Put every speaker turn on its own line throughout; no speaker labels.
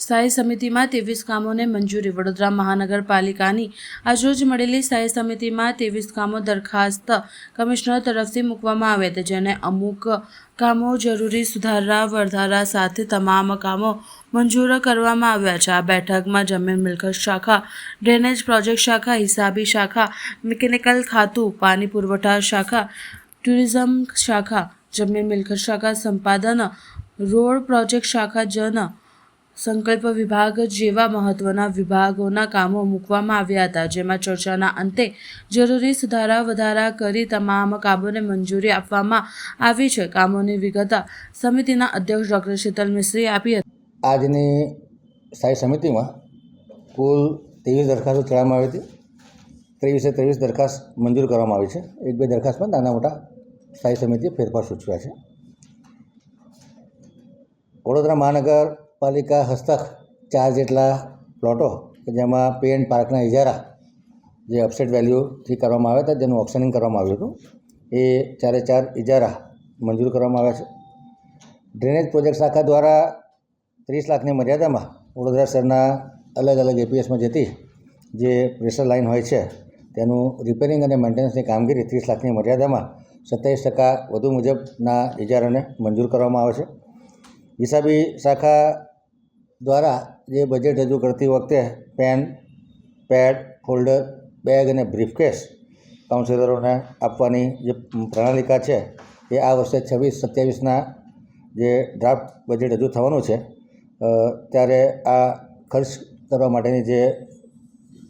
સ્થાયી સમિતિમાં 23 કામોને મંજૂરી. વડોદરા મહાનગરપાલિકાની આજરોજ મળેલી સ્થાયી સમિતિમાં 23 કામો દરખાસ્ત કમિશનર તરફથી મૂકવામાં આવ્યા હતા, જેને અમુક કામો જરૂરી સુધારા વધારા સાથે તમામ કામો મંજૂર કરવામાં આવ્યા છે. આ બેઠકમાં જમીન મિલકત શાખા, ડ્રેનેજ પ્રોજેક્ટ શાખા, હિસાબી શાખા, મિકેનિકલ ખાતું, પાણી પુરવઠા શાખા, ટુરિઝમ શાખા, જમીન મિલકત શાખા, સંપાદન, રોડ પ્રોજેક્ટ શાખા, જન સંકલ્પ વિભાગ જેવા મહત્વના વિભાગોના કામો મૂકવામાં આવ્યા હતા, જેમાં ચર્ચાના અંતે જરૂરી સુધારા વધારા કરી તમામ કામોને મંજૂરી આપવામાં આવી છે. કામોની વિગત સમિતિના અધ્યક્ષ ડૉક્ટર શીતલ મિસ્ત્રીએ આપી હતી.
આજની સ્થાયી સમિતિમાં કુલ 23 દરખાસ્તો ચડાવવામાં આવી હતી. 23 દરખાસ્ત મંજૂર કરવામાં આવી છે. 1-2 દરખાસ્તમાં નાના મોટા સ્થાયી સમિતિએ ફેરફાર સૂચવ્યા છે. વડોદરા મહાનગરપાલિકા હસ્તક 4 જેટલા પ્લોટો કે જેમાં પે એન્ડ પાર્કના ઇજારા જે અપસેટ વેલ્યુથી કરવામાં આવ્યા હતા, જેનું ઓપ્શનિંગ કરવામાં આવ્યું હતું, એ 4 ઇજારા મંજૂર કરવામાં આવ્યા છે. ડ્રેનેજ પ્રોજેક્ટ શાખા દ્વારા 30 લાખની મર્યાદામાં વડોદરા શહેરના અલગ અલગ એપીએસમાં જતી જે પ્રેશર લાઇન હોય છે તેનું રિપેરિંગ અને મેન્ટેનન્સની કામગીરી 30 લાખની મર્યાદામાં 27% વધુ મુજબના ઇજારાને મંજૂર કરવામાં આવે છે. હિસાબી શાખા દ્વારા જે બજેટ રજૂ કરતી વખતે પેન, પેડ, ફોલ્ડર, બેગ અને બ્રીફકેસ કાઉન્સિલરોને આપવાની જે પ્રણાલિકા છે એ આ વર્ષે 26-27ના જે ડ્રાફ્ટ બજેટ રજૂ થવાનું છે ત્યારે આ ખર્ચ કરવા માટેની જે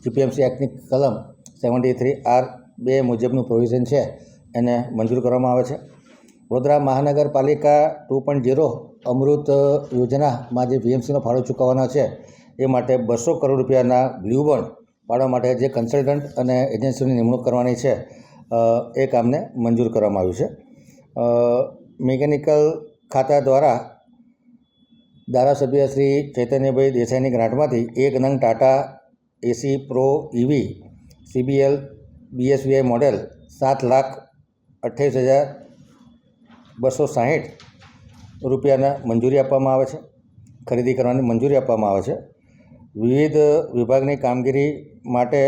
જીપીએમસી એક્ટની કલમ 73(R)(2) મુજબનું પ્રોવિઝન છે એને મંજૂર કરવામાં આવે છે. વડોદરા મહાનગરપાલિકા 2.0 અમૃત યોજનામાં જે વીએમસીનો ફાળો ચૂકવવાનો છે એ માટે 200 કરોડ રૂપિયાના બ્લુ બોન્ડ પાડવા માટે જે કન્સલ્ટન્ટ અને એજન્સીની નિમણૂક કરવાની છે એ કામને મંજૂર કરવામાં આવ્યું છે. મિકેનિકલ ખાતા દ્વારા ધારાસભ્ય શ્રી ચૈતન્યભાઈ દેસાઈની ગ્રાન્ટમાંથી 1 નંગ Tata AC pro EV CBL BSVI model 7,28,260 રૂપિયાના મંજૂરી આપવામાં આવે છે. ખરીદી કરવાની મંજૂરી આપવામાં આવે છે. વિવિધ વિભાગની કામગીરી માટે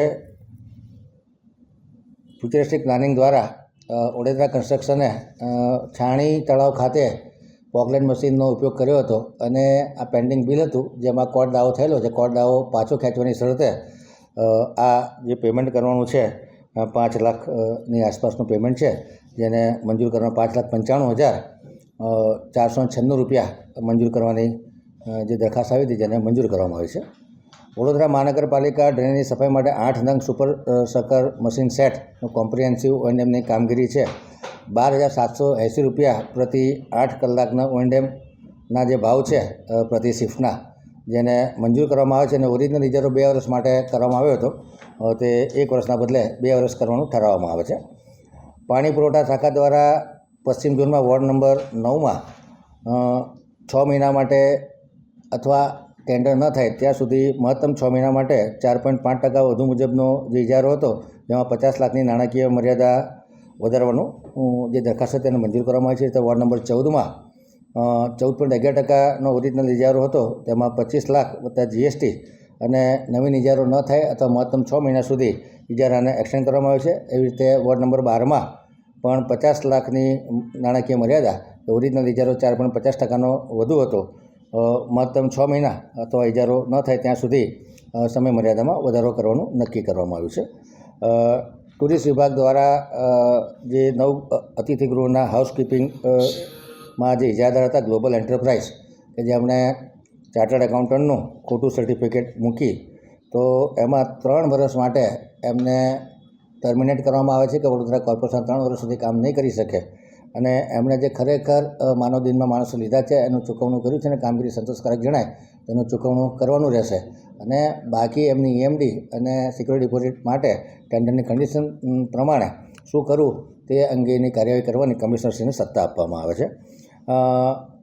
ફ્યુચરિસ્ટિક પ્લાનિંગ દ્વારા ઓડેદરા કન્સ્ટ્રક્શને છાણી તળાવ ખાતે પોકલેન મશીનનો ઉપયોગ કર્યો હતો અને આ પેન્ડિંગ બિલ હતું જેમાં કોર્ટ દાવો થયેલો છે. કોર્ટ દાવો પાછો ખેંચવાની શરતે આ જે પેમેન્ટ કરવાનું છે 5 લાખની આસપાસનું પેમેન્ટ છે જેને મંજૂર કરવા 5,95,496 રૂપિયા મંજૂર કરવાની જે દરખાસ્ત આવી હતી જેને મંજૂર કરવામાં આવી છે. વડોદરા મહાનગરપાલિકા ડ્રેનેજની સફાઈ માટે 8 નંગ સુપર સકર મશીન સેટનું કોમ્પ્રિહેન્સિવ O&Mની કામગીરી છે 12,780 રૂપિયા પ્રતિ 8 કલાકના O&Mના જે ભાવ છે પ્રતિ શિફ્ટના જેને મંજૂર કરવામાં આવે છે. અને ઓરિજિનલ ઇજારો 2 વર્ષ માટે કરવામાં આવ્યો હતો તે 1 વર્ષના બદલે 2 વર્ષ કરવાનું ઠરાવવામાં આવે છે. પાણી પુરવઠા શાખા દ્વારા પશ્ચિમ ઝોનમાં વોર્ડ નંબર 9માં 6 મહિના માટે અથવા ટેન્ડર ન થાય ત્યાં સુધી મહત્તમ 6 મહિના માટે 4.5% વધુ મુજબનો જે ઇજારો હતો જેમાં 50 લાખની નાણાકીય મર્યાદા વધારવાનું જે દરખાસ્ત છે તેને મંજૂર કરવામાં આવી છે. તો વોર્ડ નંબર 14માં 14.11%નો ઓરિજિનલ ઇજારો હતો તેમાં 25 લાખ વત્તા GST અને નવીન ઇજારો ન થાય અથવા મહત્તમ 6 મહિના સુધી ઇજારાને એક્સટેન્ડ કરવામાં આવે છે. એવી રીતે વોર્ડ નંબર 12માં પણ 50 લાખની નાણાકીય મર્યાદા ઓરિજિનલ ઇજારો 4.50%નો વધુ હતો, મહત્તમ 6 મહિના અથવા ઇજારો ન થાય ત્યાં સુધી સમય મર્યાદામાં વધારો કરવાનું નક્કી કરવામાં આવ્યું છે. ટુરિસ્ટ વિભાગ દ્વારા જે 9 અતિથિગૃહના હાઉસકીપિંગમાં જે ઇજારદાર હતા ગ્લોબલ એન્ટરપ્રાઇઝ કે જેમણે ચાર્ટર્ડ એકાઉન્ટન્ટનું ખોટું સર્ટિફિકેટ મૂકી તો એમાં 3 વર્ષ માટે એમને ટર્મિનેટ કરવામાં આવે છે કે વડોદરા કોર્પોરેશન 3 વર્ષ સુધી કામ નહીં કરી શકે અને એમણે જે ખરેખર માનવ દિનમાં માણસો લીધા છે એનું ચૂકવણું કર્યું છે અને કામગીરી સંતોષકારક જણાય તેનું ચૂકવણું કરવાનું રહેશે અને બાકી એમની EMD અને સિક્યોરિટી ડિપોઝિટ માટે ટેન્ડરની કન્ડિશન પ્રમાણે શું કરવું તે અંગેની કાર્યવાહી કરવાની કમિશનરશ્રીને સત્તા આપવામાં આવે છે.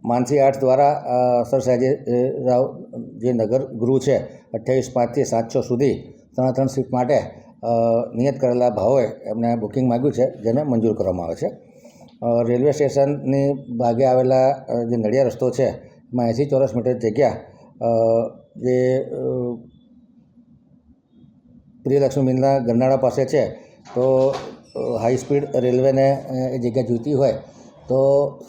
માનસી આર્ટ્સ દ્વારા સર સયાજીરાવ જે નગર ગૃહ છે 28/5થી 7/6 સુધી 3 શિફ્ટ માટે નિયત કરેલા ભાવે એમણે બુકિંગ માગ્યું છે જેને મંજૂર કરવામાં આવે છે. રેલવે સ્ટેશનની ભાગે આવેલા જે નડિયા રસ્તો છે એમાં 80 ચોરસ મીટર જગ્યા જે પ્રિયલક્ષ્મી મિલના ગરનાળા પાસે છે, તો હાઈ સ્પીડ રેલવેને એ જગ્યા જોઈતી હોય તો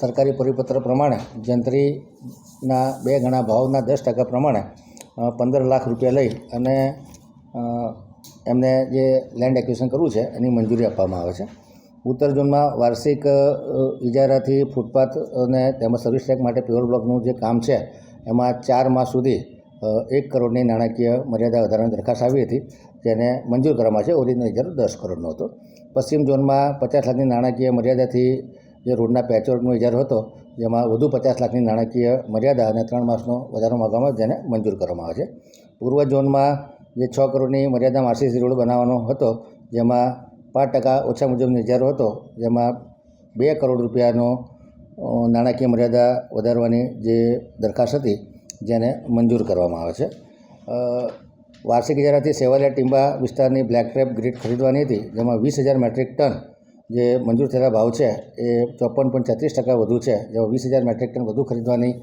સરકારી પરિપત્ર પ્રમાણે જંત્રીના 2 ગણા ભાવના 10% પ્રમાણે 15 લાખ રૂપિયા લઈ અને એમને જે લેન્ડ એક્વિઝિશન કરવું છે એની મંજૂરી આપવામાં આવે છે. ઉત્તર ઝોનમાં વાર્ષિક ઇજારાથી ફૂટપાથ અને તેમજ સર્વિસ ટ્રેક માટે પ્યોર બ્લોકનું જે કામ છે એમાં 4 માસ સુધી 1 કરોડની નાણાકીય મર્યાદા વધારવાની દરખાસ્ત આવી હતી, જેને મંજૂર કરવામાં છે. ઓરિજિનલ ઇજારો 10 કરોડનો હતો. પશ્ચિમ ઝોનમાં 50 લાખની નાણાકીય મર્યાદાથી જે રોડના પેચવર્કનો ઇજારો હતો, જેમાં વધુ 50 લાખની નાણાકીય મર્યાદા અને 3 માસનો વધારો માગવામાં જેને મંજૂર કરવામાં આવે છે. પૂર્વ ઝોનમાં જે 6 કરોડની મર્યાદામાં આરસીસી રોડ બનાવવાનો હતો, જેમાં 5% ઓછા મુજબનો ઇજારો હતો, જેમાં 2 કરોડ રૂપિયાનો નાણાકીય મર્યાદા વધારવાની જે દરખાસ્ત હતી જેને મંજૂર કરવામાં આવે છે. વાર્ષિક ઇજારાથી સેવાલિયા ટીંબા વિસ્તારની બ્લેક ટ્રેપ ગ્રીડ ખરીદવાની હતી, જેમાં 20,000 મેટ્રિક ટન જે મંજૂર થયેલા ભાવ છે એ 54.36% વધુ છે, જેમાં 20,000 મેટ્રિક ટન વધુ ખરીદવાની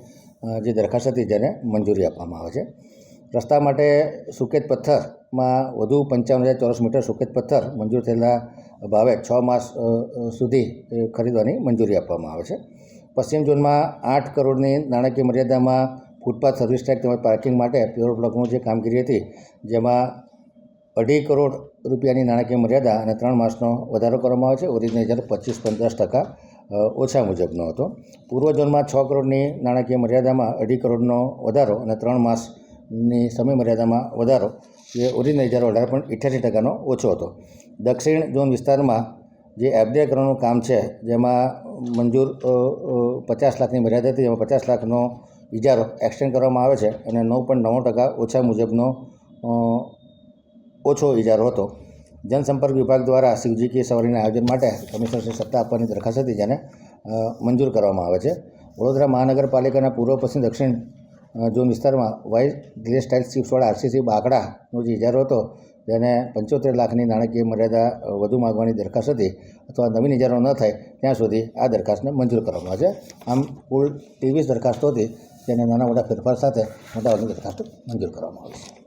જે દરખાસ્ત હતી જેને મંજૂરી આપવામાં આવે છે. રસ્તા માટે સુકેત પથ્થરમાં વધુ 55,000 ચોરસ મીટર સુકેત પથ્થર મંજૂર થયેલા ભાવે 6 માસ સુધી ખરીદવાની મંજૂરી આપવામાં આવે છે. પશ્ચિમ ઝોનમાં 8 કરોડની નાણાકીય મર્યાદામાં ફૂટપાથ સર્વિસ ટ્રેક તેમજ પાર્કિંગ માટે પ્યોર બ્લોકનું જે કામગીરી હતી, જેમાં 2.5 કરોડ રૂપિયાની નાણાકીય મર્યાદા અને 3 માસનો વધારો કરવામાં આવે છે. ઓરિજિનલ ઇજારો 25.10% ઓછા મુજબનો હતો. પૂર્વ ઝોનમાં 6 કરોડની નાણાકીય મર્યાદામાં 2.5 કરોડનો વધારો અને 3 માસની સમય મર્યાદામાં વધારો, જે ઓરિજિનલ ઇજારો 18.88%નો ઓછો હતો. દક્ષિણ ઝોન વિસ્તારમાં જે એફડીઆઈ કામ છે, જેમાં મંજૂર 50 લાખની મર્યાદા હતી, જેમાં 50 લાખનો ઇજારો એક્સટેન્ડ કરવામાં આવે છે અને 9.99% ઓછા મુજબનો ઓછો ઇજારો હતો. જનસંપર્ક વિભાગ દ્વારા શિવજી કી સવારીના આયોજન માટે કમિશનરશ્રી સત્તા આપવાની દરખાસ્ત હતી, જેને મંજૂર કરવામાં આવે છે. વડોદરા મહાનગરપાલિકાના પૂર્વ પશ્ચિમ દક્ષિણ ઝોન વિસ્તારમાં વાઇલ્ડ ગ્લેસ ટાઇલ્સ ચિપ્સવાળા આરસીસી બાકડાનો જે ઇજારો હતો, જેને 75 લાખની નાણાકીય મર્યાદા વધુ માગવાની દરખાસ્ત હતી અથવા નવીન ઇજારો ન થાય ત્યાં સુધી આ દરખાસ્તને મંજૂર કરવામાં આવે છે. આમ કુલ 23 દરખાસ્તો હતી, જેને નાના મોટા ફેરફાર સાથે મોટાભાગની દરખાસ્તો મંજૂર કરવામાં આવી છે.